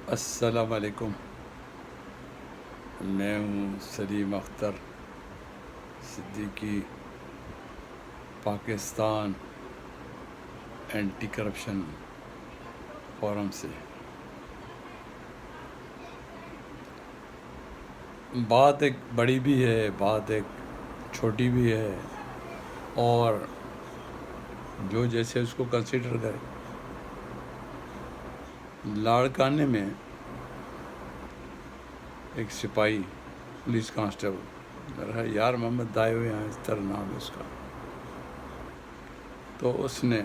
السلام علیکم، میں ہوں Salim Akhtar Siddiqui, Pakistan anti corruption forum سے۔ بات ایک بڑی بھی ہے، بات ایک چھوٹی بھی ہے، اور جو جیسے اس کو کنسیڈر کرے۔ لاڑکانے میں ایک سپاہی، پولیس کانسٹیبل، میرا یار محمد دائیو یہاں اس طرح نام ہے اس کا، تو اس نے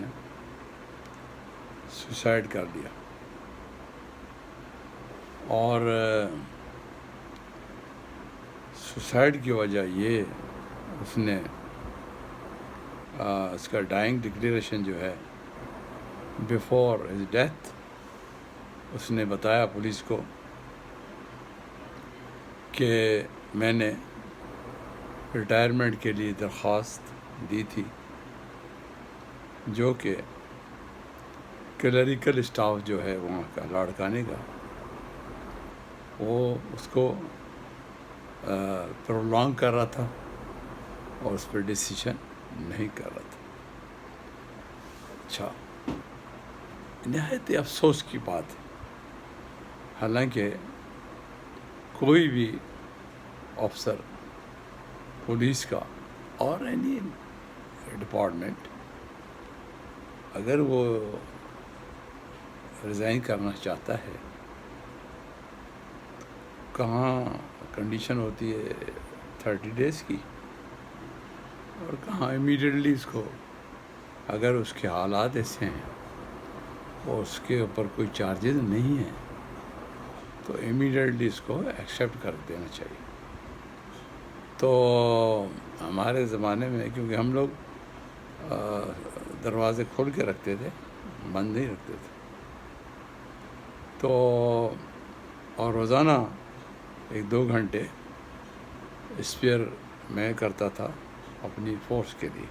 سوسائڈ کر لیا، اور سوسائڈ کی وجہ یہ اس نے اس کا ڈائنگ ڈکلیریشن جو ہے بیفور ہز ڈیتھ، اس نے بتایا پولیس کو کہ میں نے ریٹائرمنٹ کے لیے درخواست دی تھی، جو کہ کلریکل اسٹاف جو ہے وہاں کا لاڑکانے کا، وہ اس کو پرولونگ کر رہا تھا اور اس پہ ڈیسیشن نہیں کر رہا تھا۔ اچھا، نہایت افسوس کی بات ہے، حالانکہ کوئی بھی افسر پولیس کا اور اینی ڈپارٹمنٹ اگر وہ ریزائن کرنا چاہتا ہے، کہاں کنڈیشن ہوتی ہے 30 ڈیز کی، اور کہاں امیڈیٹلی اس کو، اگر اس کے حالات ایسے ہیں اور اس کے اوپر کوئی چارجز نہیں ہیں تو امیڈیٹلی اس کو ایکسیپٹ کر دینا چاہیے۔ تو ہمارے زمانے میں، کیونکہ ہم لوگ دروازے کھول کے رکھتے تھے، بند نہیں رکھتے تھے، تو اور روزانہ 1-2 گھنٹے اسپیئر میں کرتا تھا اپنی فورس کے لیے،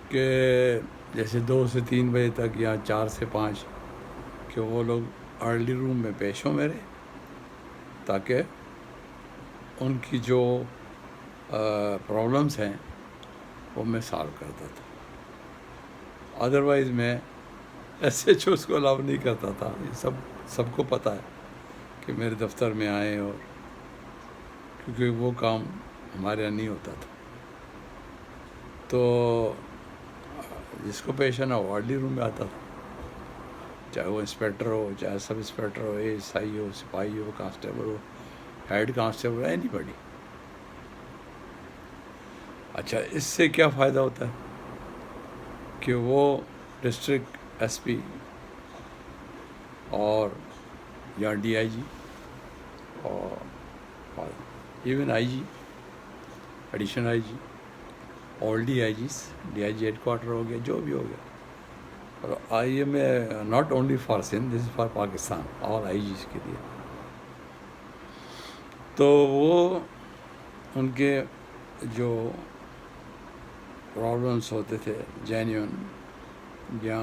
کہ جیسے 2 سے 3 بجے تک یا 4 سے 5 کہ وہ لوگ ارلی روم میں پیش ہوں میرے، تاکہ ان کی جو پرابلمس ہیں وہ میں سالو کرتا تھا۔ ادروائز میں ایس ایچ اوز کو الاؤ نہیں کرتا تھا۔ یہ سب کو پتہ ہے کہ میرے دفتر میں آئیں، اور کیونکہ وہ کام ہمارے یہاں نہیں ہوتا تھا، تو جس کو پیش آنا وہ ارلی روم میں آتا تھا، چاہے وہ انسپیکٹر ہو، چاہے سب inspector who, A S I ہو، سپاہی ہو، کانسٹیبل ہو، ہیڈ کانسٹیبل، اینی بڈی۔ اچھا، اس سے کیا فائدہ ہوتا ہے کہ وہ ڈسٹرکٹ ایس پی اور یا ڈی آئی جی اور even I G, additional I G, all D I Gs, D I G head کوارٹر ہو گیا، جو بھی ہو گیا، اور I am a not only for Sindh, this is for Pakistan, all I Gs کے لیے۔ تو وہ ان کے جو پرابلمس ہوتے تھے جینیون، یا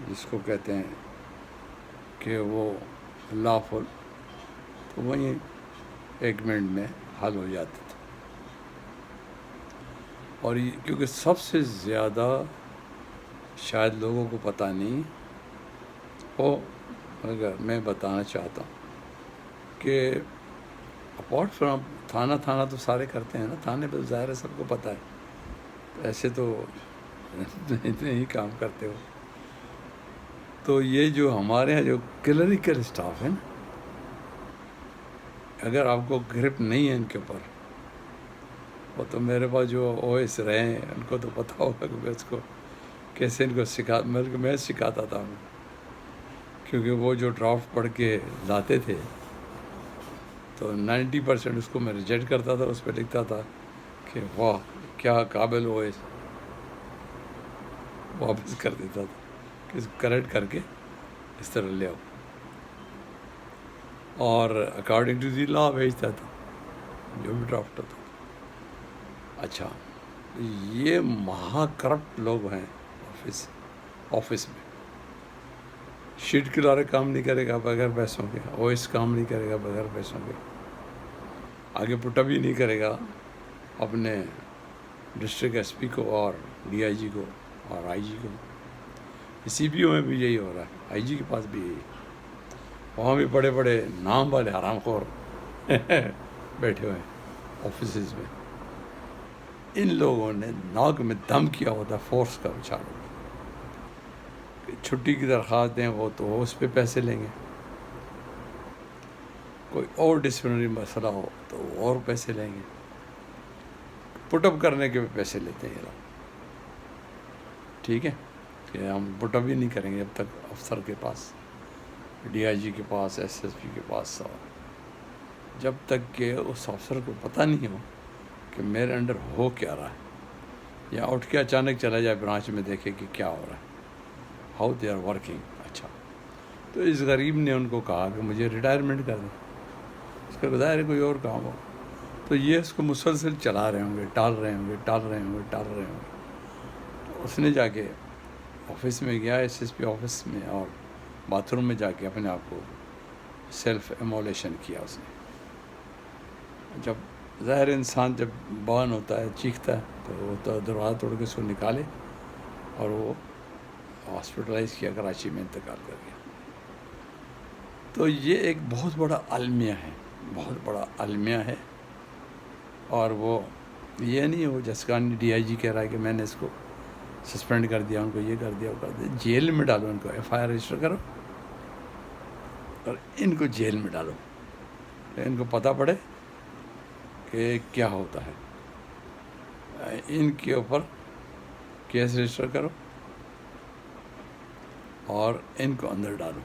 جس کو کہتے ہیں کہ وہ لافل، تو وہیں 1 منٹ میں حل ہو جاتے تھے۔ اور کیونکہ سب سے زیادہ شاید لوگوں کو پتہ نہیں ہو، اگر میں بتانا چاہتا ہوں کہ اپارٹ فرام تھانہ تو سارے کرتے ہیں نا، تھانے پہ ظاہر ہے سب کو پتہ ہے، ایسے تو نہیں کام کرتے ہو۔ تو یہ جو ہمارے ہیں جو کلریکل اسٹاف ہے نا، اگر آپ کو گرپ نہیں ہے ان کے اوپر، وہ تو میرے پاس جو او ایس رہے ہیں ان کو تو پتہ ہوگا کہ میں اس کو کیسے ان کو میں سکھاتا تھا، کیونکہ وہ جو ڈرافٹ پڑھ کے لاتے تھے تو 90% اس کو میں ریجیکٹ کرتا تھا، اس پہ لکھتا تھا کہ واہ کیا قابل او ایس، واپس کر دیتا تھا کہ کریکٹ کر کے اس طرح لے آؤ، اور اکارڈنگ ٹو دی لا بھیجتا تھا جو بھی ڈرافٹ ہوتا تھا۔ اچھا، یہ مہا کرپٹ لوگ ہیں آفس میں، شیٹ کلر کام نہیں کرے گا بغیر پیسوں کے، او ایس کام نہیں کرے گا بغیر پیسوں کے، آگے پٹ اپ ہی نہیں کرے گا اپنے ڈسٹرکٹ ایس پی کو اور ڈی آئی جی کو اور آئی جی کو۔ سی پی او میں بھی یہی ہو رہا ہے، آئی جی کے پاس بھی یہی، وہاں بھی بڑے بڑے نام والے حرام خور بیٹھے ہوئے ہیں آفیسز میں۔ ان لوگوں نے ناک میں دم کیا ہوتا ہے فورس کا، بیچاروں کہ چھٹی کی درخواست دیں وہ تو اس پہ پیسے لیں گے، کوئی اور ڈسپلنری مسئلہ ہو تو وہ اور پیسے لیں گے، پٹ اپ کرنے کے بھی پیسے لیتے ہیں یہ لوگ۔ ٹھیک ہے کہ ہم پٹ اپ ہی نہیں کریں گے جب تک افسر کے پاس، ڈی آئی جی کے پاس، ایس ایس پی کے پاس، جب تک کہ اس افسر کو پتہ نہیں ہو کہ میرے انڈر ہو کیا رہا ہے، یا اٹھ کے اچانک چلا جائے برانچ میں دیکھے کہ کیا ہو رہا ہے، ہاؤ دے آر ورکنگ۔ اچھا، تو اس غریب نے ان کو کہا کہ مجھے ریٹائرمنٹ کر دیں، اس کا بظاہر ہے کوئی اور کام ہو، تو یہ اس کو مسلسل چلا رہے ہوں گے، ٹال رہے ہوں گے، ٹال رہے ہوں گے، ٹال رہے ہوں گے۔ تو اس نے جا کے آفس میں گیا، ایس ایس پی آفس میں، اور باتھ روم میں جا کے اپنے آپ کو سیلف ایمولیشن کیا اس نے۔ جب ظاہر انسان جب برن ہوتا ہے، چیختا ہے، تو وہ تو دروازہ توڑ کے اس کو نکالے، اور وہ ہاسپٹلائز کیا، کراچی میں انتقال کر گیا۔ تو یہ ایک بہت بڑا المیہ ہے، بہت بڑا المیہ ہے، اور وہ یہ نہیں، وہ جسکانی ڈی آئی جی کہہ رہا ہے کہ میں نے اس کو سسپینڈ کر دیا، ان کو یہ کر دیا، وہ کر دیا، جیل میں ڈالو ان کو، ایف آئی آر رجسٹر کرو اور ان کو جیل میں ڈالو، ان کو پتہ پڑے کہ کیا ہوتا ہے، ان کے اوپر کیس رجسٹر کرو اور ان کو اندر ڈالو۔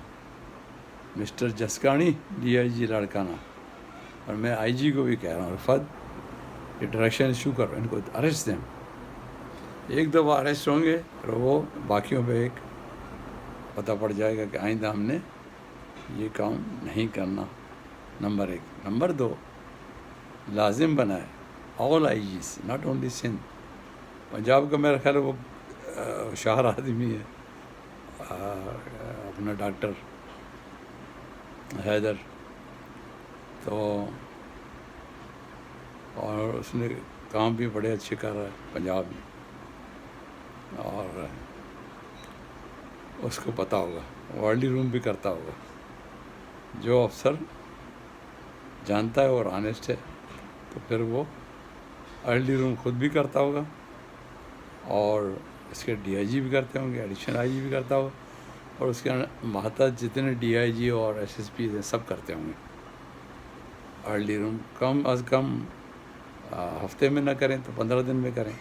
مسٹر جسکانی ڈی آئی جی لاڑکانہ، اور میں آئی جی کو بھی کہہ رہا ہوں، رفت یہ ڈائریکشن ایشو کرو، ان کو اریسٹ دیں۔ ایک دفعہ اریسٹ ہوں گے اور وہ باقیوں پہ ایک پتہ پڑ جائے گا کہ آئندہ ہم نے یہ کام نہیں کرنا، نمبر ایک۔ نمبر دو، لازم بنائے آل I Gs, not only Sindh. Punjab کا میرا خیال ہے وہ شاہر آدمی ہے، اپنا ڈاکٹر حیدر، تو اور اس نے کام بھی بڑے اچھے کر رہا ہے پنجاب میں، اور اس کو پتہ ہوگا، ورلی روم بھی کرتا ہوگا۔ جو افسر جانتا ہے اور آنیسٹ ہے تو پھر وہ ارلی روم خود بھی کرتا ہوگا، اور اس کے ڈی آئی جی بھی کرتے ہوں گے، ایڈیشنل آئی جی بھی کرتا ہوگا، اور اس کے ماتحت جتنے ڈی آئی جی اور ایس ایس پی ہیں سب کرتے ہوں گے ارلی روم۔ کم از کم ہفتے میں نہ کریں تو 15 دن میں کریں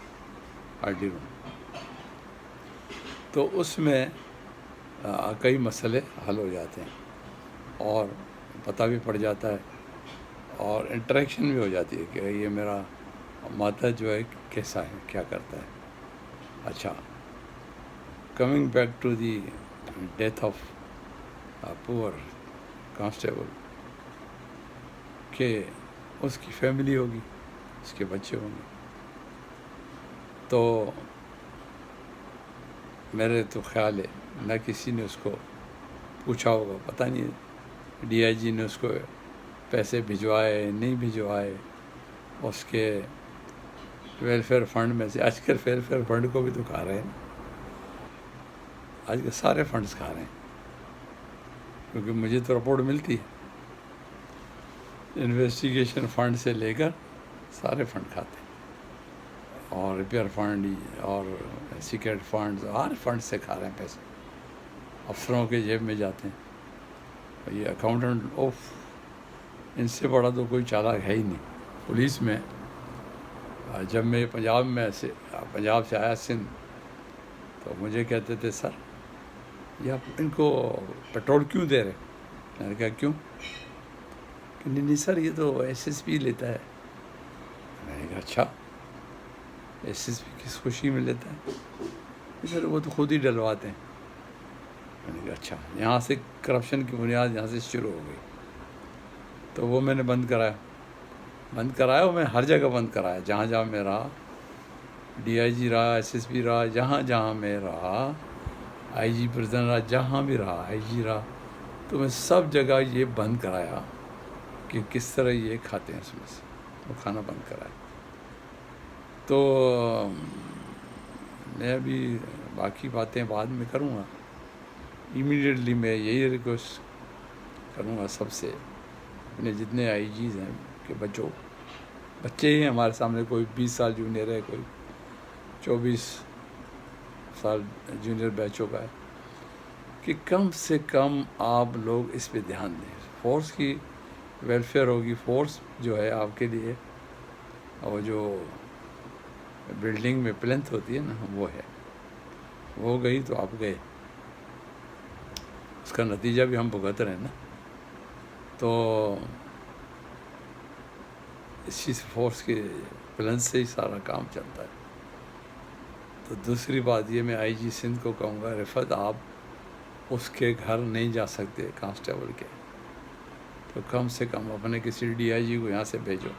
ارلی روم، تو اس میں کئی مسئلے حل ہو جاتے ہیں، اور پتہ بھی پڑ جاتا ہے، اور انٹریکشن بھی ہو جاتی ہے کہ یہ میرا ماتحت جو ہے کیسا ہے، کیا کرتا ہے۔ اچھا، coming back to the death of poor constable, کہ اس کی فیملی ہوگی، اس کے بچے ہوں گے، تو میرے تو خیال ہے نہ کسی نے اس کو پوچھا ہوگا، پتہ نہیں ڈی آئی جی نے اس کو پیسے بھجوائے نہیں بھجوائے، اس کے ویلفیئر فنڈ میں سے۔ آج کل ویلفیئر فنڈ کو بھی تو کھا رہے ہیں، آج کل سارے فنڈز کھا رہے ہیں، کیونکہ مجھے تو رپورٹ ملتی ہے، انویسٹیگیشن فنڈ سے لے کر سارے فنڈ کھاتے ہیں، اور ریپیئر فنڈ اور سیکرٹ فنڈز، ہر فنڈ سے کھا رہے ہیں پیسے، افسروں کے جیب میں جاتے ہیں۔ اور یہ اکاؤنٹنٹ، اوف، ان سے بڑا تو کوئی چالاک ہے ہی نہیں۔ پولیس میں جب میں پنجاب سے آیا سندھ، تو مجھے کہتے تھے سر یہ آپ ان کو پیٹرول کیوں دے رہے؟ میں نے کہا کیوں؟ کہ نہیں سر یہ تو ایس ایس پی لیتا ہے۔ میں نے کہا اچھا، ایس ایس پی کس خوشی میں لیتا ہے؟ سر وہ تو خود ہی ڈلواتے ہیں۔ میں نے کہا اچھا، یہاں سے کرپشن کی بنیاد یہاں سے شروع ہو گئی۔ تو وہ میں نے بند کرایا، وہ میں ہر جگہ بند کرایا، جہاں جہاں میں رہا، ڈی آئی جی رہا، ایس ایس پی رہا، جہاں جہاں میں رہا، آئی جی پریزن رہا، جہاں بھی رہا آئی جی رہا، تو میں سب جگہ یہ بند کرایا کہ کس طرح یہ کھاتے ہیں اس میں سے، وہ کھانا بند کرایا. تو میں ابھی باقی باتیں بعد میں کروں گا. ایمیڈیٹلی میں یہی ریکویسٹ کروں گا سب سے، اپنے جتنے آئی جیز ہیں کہ بچے ہی ہیں ہمارے سامنے، کوئی 20 سال جونیئر ہے، کوئی 24 سال جونیئر بیچوں کا ہے، کہ کم سے کم آپ لوگ اس پہ دھیان دیں. فورس کی ویلفیئر ہوگی، فورس جو ہے آپ کے لیے، اور جو بلڈنگ میں پلنتھ ہوتی ہے نا وہ ہے، وہ گئی تو آپ گئے، اس کا نتیجہ بھی ہم بھگت رہے ہیں نا. تو اس چیز فورس کے پلنتھ سے ہی سارا کام چلتا ہے. تو دوسری بات یہ میں آئی جی سندھ کو کہوں گا، رفعت آپ اس کے گھر نہیں جا سکتے کانسٹیبل کے، تو کم سے کم اپنے کسی ڈی آئی جی کو یہاں سے بھیجو،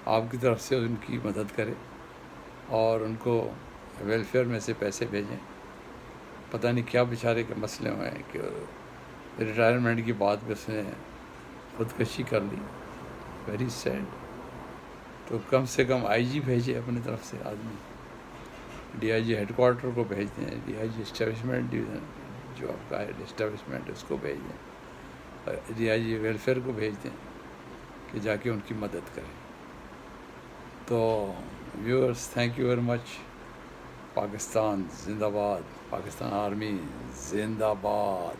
آپ کی طرف سے ان کی مدد کرے اور ان کو ویلفیئر میں سے پیسے بھیجیں. پتہ نہیں کیا بیچارے کے مسئلے ہوئے ہیں کہ ریٹائرمنٹ کی بات میں اس نے خودکشی کر لی. Very sad. تو کم سے کم آئی جی بھیجے اپنے طرف سے آدمی، D I G head quarter کو بھیج دیں، D I G establishment division جو آپ کا ہے اسٹیبلشمنٹ اس کو بھیج دیں، ڈی آئی جی ویلفیئر کو بھیج دیں کہ جا کے ان کی مدد کریں. تو viewers, thank you very much. Pakistan زندہ باد، پاکستان آرمی زندہ باد.